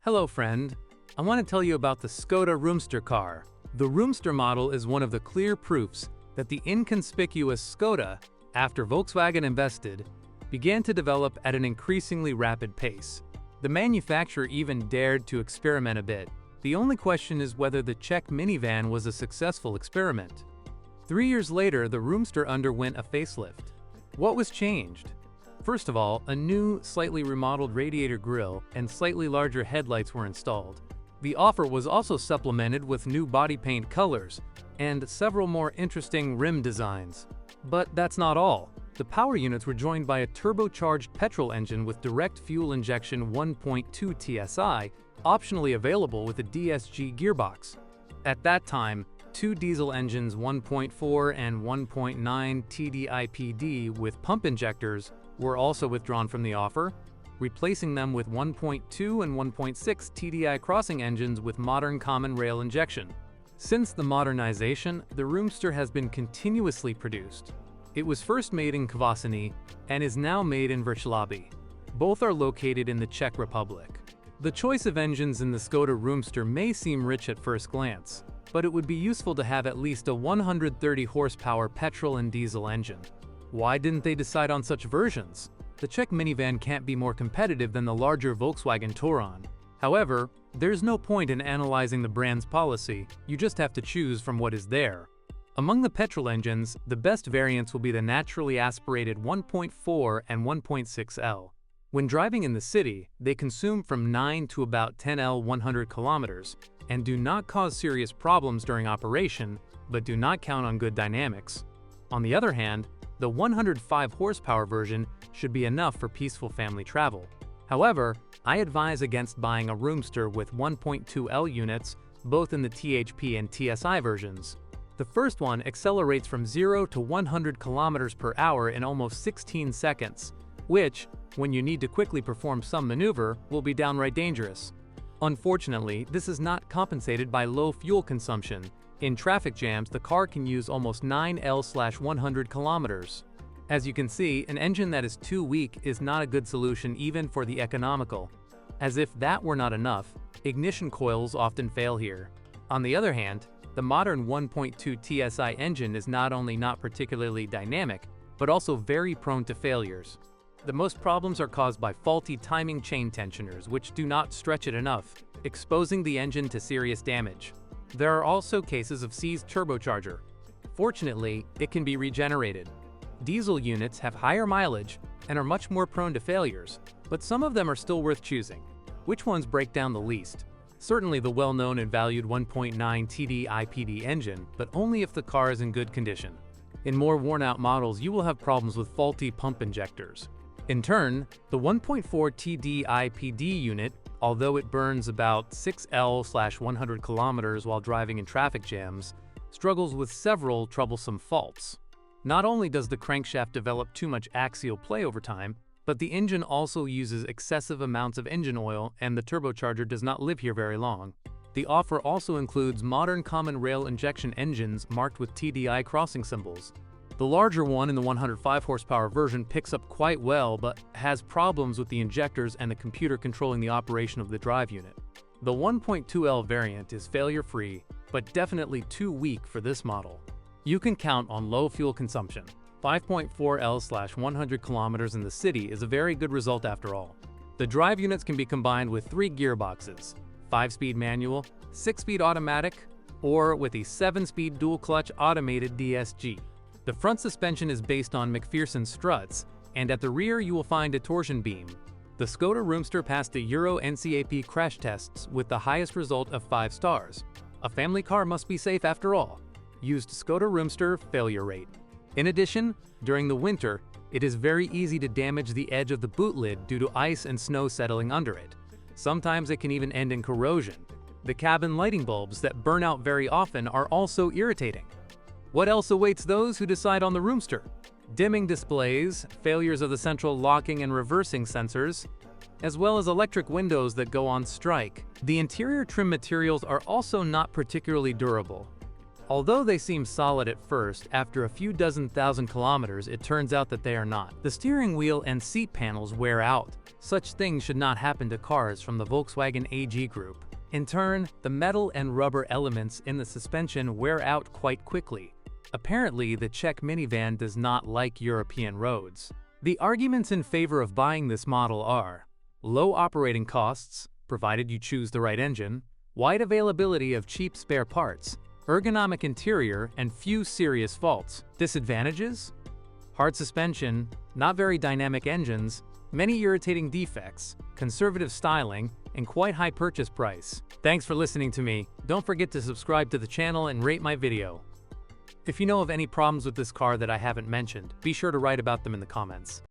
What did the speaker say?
Hello friend, I want to tell you about the Skoda Roomster car. The Roomster model is one of the clear proofs that the inconspicuous Skoda, after Volkswagen invested, began to develop at an increasingly rapid pace. The manufacturer even dared to experiment a bit. The only question is whether the Czech minivan was a successful experiment. 3 years later, the Roomster underwent a facelift. What was changed? First of all, a new, slightly remodeled radiator grille and slightly larger headlights were installed. The offer was also supplemented with new body paint colors and several more interesting rim designs. But that's not all. The power units were joined by a turbocharged petrol engine with direct fuel injection 1.2 TSI, optionally available with a DSG gearbox. At that time, two diesel engines 1.4 and 1.9 TDI-PD with pump injectors were also withdrawn from the offer, replacing them with 1.2 and 1.6 TDI crossing engines with modern common rail injection. Since the modernization, the Roomster has been continuously produced. It was first made in Kvassiny and is now made in Vrchlabí. Both are located in the Czech Republic. The choice of engines in the Skoda Roomster may seem rich at first glance, but it would be useful to have at least a 130 horsepower petrol and diesel engine. Why didn't they decide on such versions? The Czech minivan can't be more competitive than the larger Volkswagen Touran. However, there's no point in analyzing the brand's policy, you just have to choose from what is there. Among the petrol engines, the best variants will be the naturally aspirated 1.4 and 1.6L. When driving in the city, they consume from 9 to about 10L 100 kilometers and do not cause serious problems during operation, but do not count on good dynamics. On the other hand, the 105 horsepower version should be enough for peaceful family travel. However, I advise against buying a Roomster with 1.2L units, both in the THP and TSI versions. The first one accelerates from 0 to 100 kilometers per hour in almost 16 seconds, which, when you need to quickly perform some maneuver, will be downright dangerous. Unfortunately, this is not compensated by low fuel consumption. In traffic jams, the car can use almost 9L/100 kilometers. As you can see, an engine that is too weak is not a good solution even for the economical. As if that were not enough, ignition coils often fail here. On the other hand, the modern 1.2 TSI engine is not only not particularly dynamic, but also very prone to failures. The most problems are caused by faulty timing chain tensioners, which do not stretch it enough, exposing the engine to serious damage. There are also cases of seized turbocharger. Fortunately, it can be regenerated. Diesel units have higher mileage and are much more prone to failures, but some of them are still worth choosing. Which ones break down the least? Certainly the well-known and valued 1.9 TDI-PD engine, but only if the car is in good condition. In more worn-out models, you will have problems with faulty pump injectors. In turn, the 1.4 TDI-PD unit, although it burns about 6L/100 kilometers while driving in traffic jams, struggles with several troublesome faults. Not only does the crankshaft develop too much axial play over time, but the engine also uses excessive amounts of engine oil and the turbocharger does not live here very long. The offer also includes modern common rail injection engines marked with TDI crossing symbols. The larger one in the 105 horsepower version picks up quite well but has problems with the injectors and the computer controlling the operation of the drive unit. The 1.2L variant is failure-free, but definitely too weak for this model. You can count on low fuel consumption. 5.4L/100 kilometers in the city is a very good result after all. The drive units can be combined with 3 gearboxes, 5-speed manual, 6-speed automatic, or with a 7-speed dual-clutch automated DSG. The front suspension is based on McPherson struts, and at the rear you will find a torsion beam. The Skoda Roomster passed the Euro NCAP crash tests with the highest result of 5 stars. A family car must be safe after all. Used Skoda Roomster failure rate. In addition, during the winter, it is very easy to damage the edge of the boot lid due to ice and snow settling under it. Sometimes it can even end in corrosion. The cabin lighting bulbs that burn out very often are also irritating. What else awaits those who decide on the Roomster? Dimming displays, failures of the central locking and reversing sensors, as well as electric windows that go on strike. The interior trim materials are also not particularly durable. Although they seem solid at first, after a few dozen thousand kilometers it turns out that they are not. The steering wheel and seat panels wear out. Such things should not happen to cars from the Volkswagen AG group. In turn, the metal and rubber elements in the suspension wear out quite quickly. Apparently, the Czech minivan does not like European roads. The arguments in favor of buying this model are low operating costs, provided you choose the right engine, wide availability of cheap spare parts, ergonomic interior, and few serious faults. Disadvantages? Hard suspension, not very dynamic engines, many irritating defects, conservative styling, and quite high purchase price. Thanks for listening to me. Don't forget to subscribe to the channel and rate my video. If you know of any problems with this car that I haven't mentioned, be sure to write about them in the comments.